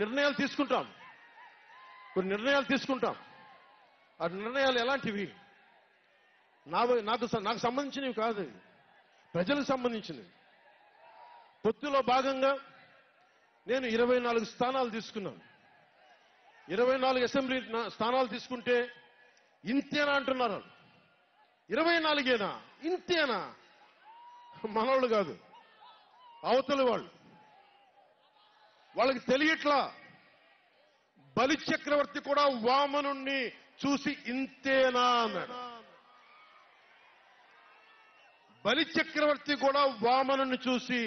నిర్ణయాలు తీసుకుంటాం. ఆ నిర్ణయాలు ఎలాంటివి? నాకు సంబంధించినవి కాదు, ప్రజలకు సంబంధించినవి. పొత్తులో భాగంగా నేను 24 స్థానాలు తీసుకున్నాను. 24 అసెంబ్లీ స్థానాలు తీసుకుంటే ఇంతేనా అంటున్నారు. 24ఏనా? ఇంతేనా? మనోళ్ళు కాదు, అవతలి వాళ్ళకి తెలియట్లా. బలి చక్రవర్తి కూడా వామనుణ్ణి చూసి ఇంతేనా అన్నాడు. బలి చక్రవర్తి కూడా వామనుణ్ణి చూసి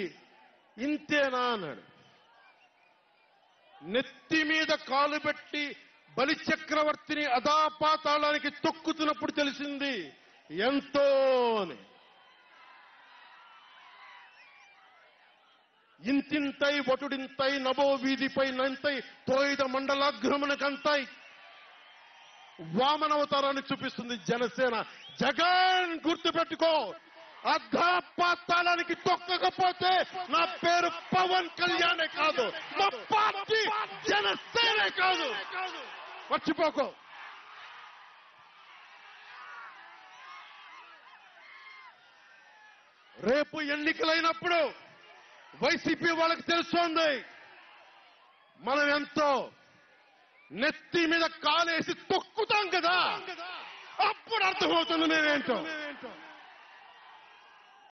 ఇంతేనా అన్నాడు. నెత్తి మీద కాలు పెట్టి బలి చక్రవర్తిని అధాపాతాళానికి తొక్కుతున్నప్పుడు తెలిసింది ఎంతో అని. ఇంతింతై వటుడింతై నభో వీధిపై నంతై తోయిద మండలాగ్రమణకంతై వామనవతారాన్ని చూపిస్తుంది జనసేన. జగన్ గుర్తుపెట్టుకో, అధాపాతాళానికి తొక్కకపోతే నా పేరు పవన్ కళ్యాణే కాదు, మా పార్టీ జనసేనే కాదు, మర్చిపోకో. రేపు ఎన్నికలైనప్పుడు వైసీపీ వాళ్ళకి తెలుస్తోంది మనం ఎంతో. నెత్తి మీద కాలేసి తొక్కుతాం కదా, అప్పుడు అర్థమవుతుంది నేనేంటో.